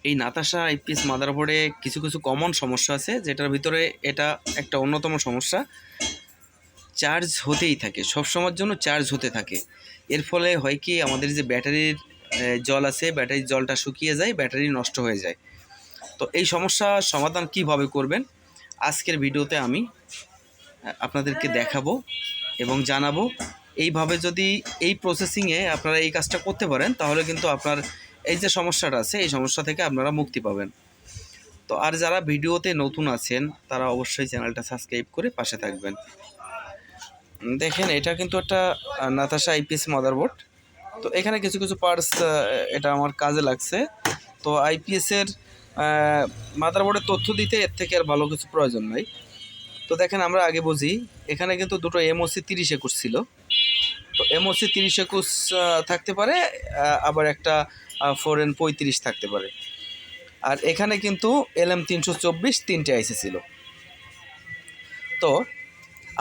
এই নাতাশা আইপিএস মাদারবোর্ডে কিছু কিছু কমন সমস্যা আছে, যেটার ভিতরে এটা একটা অন্যতম সমস্যা। চার্জ হতেই থাকে, সব সময়ের জন্য চার্জ হতে থাকে। এর ফলে হয় কি, আমাদের যে ব্যাটারির জল আছে, ব্যাটারির জলটা শুকিয়ে যায়, ব্যাটারি নষ্ট হয়ে যায়। তো এই সমস্যার সমাধান কিভাবে করবেন আজকের ভিডিওতে আমি আপনাদেরকে দেখাবো এবং জানাবো। এইভাবে যদি এই প্রসেসিংয়ে আপনারা এই কাজটা করতে পারেন, তাহলে কিন্তু আপনার এই যে সমস্যাটা আছে, এই সমস্যা থেকে আপনারা মুক্তি পাবেন। তো আর যারা ভিডিওতে নতুন আছেন, তারা অবশ্যই চ্যানেলটা সাবস্ক্রাইব করে পাশে থাকবেন। দেখেন, এটা কিন্তু একটা নাতাশা আইপিএস মাদারবোর্ড। তো এখানে কিছু কিছু পার্টস এটা আমার কাজে লাগছে। তো আইপিএসের মাদারবোর্ডের তথ্য দিতে এর থেকে আর ভালো কিছু প্রয়োজন নাই। তো দেখেন, আমরা আগে বুঝি, এখানে কিন্তু দুটো এমওসি 3021 ছিল। তো এমওসি 3021 থাকতে পারে, আবার একটা 4N35 থাকতে পারে। আর এখানে কিন্তু LM324 তিনটে আইসি ছিল। তো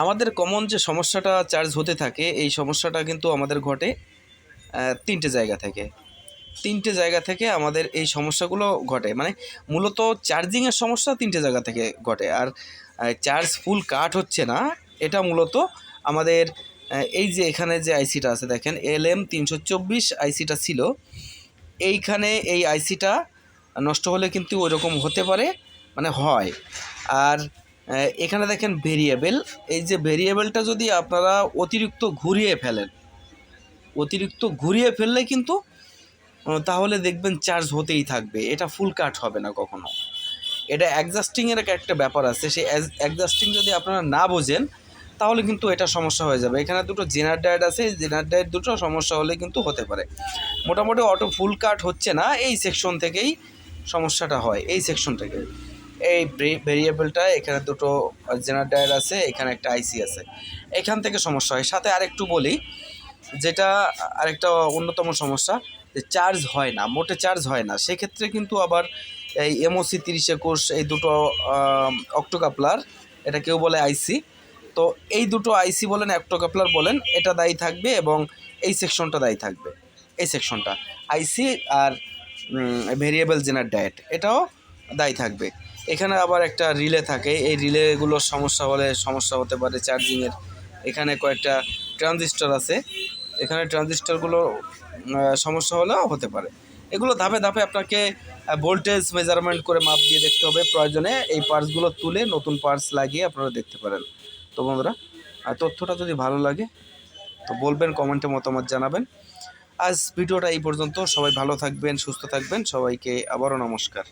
আমাদের কমন যে সমস্যাটা চার্জ হতে থাকে, এই সমস্যাটা কিন্তু আমাদের ঘটে তিনটে জায়গা থেকে আমাদের এই সমস্যাগুলো ঘটে। মানে মূলত চার্জিংয়ের সমস্যা তিনটে জায়গা থেকে ঘটে। আর চার্জ ফুল কাট হচ্ছে না, এটা মূলত আমাদের এই যে এখানে যে আইসিটা আছে, দেখেন LM324 আইসিটা ছিল, এইখানে এই আইসিটা নষ্ট হলে কিন্তু ওই রকম হতে পারে, মানে হয়। আর এখানে দেখেন ভেরিয়েবল, এই যে ভেরিয়েবলটা যদি আপনারা অতিরিক্ত ঘুরিয়ে ফেললে কিন্তু তাহলে দেখবেন চার্জ হতেই থাকবে, এটা ফুল কাট হবে না কখনো। এটা অ্যাডজাস্টিংয়ের একটা ব্যাপার আছে, সেই অ্যাডজাস্টিং যদি আপনারা না বোঝেন, তাহলে কিন্তু এটা সমস্যা হয়ে যাবে। এখানে দুটো জেনার ডায়েট আছে, জেনার ডায়েট দুটো সমস্যা হলে কিন্তু হতে পারে। মোটামুটি অটো ফুল কাট হচ্ছে না, এই সেকশন থেকেই সমস্যাটা হয়, এই সেকশন থেকে। এই ভেরিয়েবলটা, এখানে দুটো জেনার ডায়েট আছে, এখানে একটা আইসি আছে, এখান থেকে সমস্যা হয়। সাথে আরেকটু বলি, যেটা আরেকটা অন্যতম সমস্যা, যে চার্জ হয় না, মোটে চার্জ হয় না। সেক্ষেত্রে কিন্তু আবার এই এমওসি 3021, এই দুটো অক্টোকাপলার, এটা কেউ বলে আইসি, তো এই দুটো আইসি বলেন, অক্টোকাপলার বলেন, এটা দায়ী থাকবে এবং এই সেকশনটা দায়ী থাকবে। এই সেকশনটা আইসি আর ভেরিয়েবল জেনার ডায়েট, এটাও দায়ী থাকবে। এখানে আবার একটা রিলে থাকে, এই রিলেগুলোর সমস্যা হলে সমস্যা হতে পারে চার্জিংয়ের। এখানে কয়েকটা ট্রানজিস্টর আছে, এখানে ট্রানজিস্টরগুলো সমস্যা হলেও হতে পারে। এগুলো ধাপে ধাপে আপনাকে ভোল্টেজ মেজারমেন্ট করে মাপ দিয়ে দেখতে হবে। প্রয়োজনে এই পার্টসগুলো তুলে নতুন পার্টস লাগিয়ে আপনারা দেখতে পারেন। তো বন্ধুরা, তথ্যটা যদি ভালো লাগে তো বলবেন, কমেন্টে মতামত জানাবেন। আজ ভিডিওটা এই পর্যন্ত। সবাই ভালো থাকবেন, সুস্থ থাকবেন। সবাইকে আবারও নমস্কার।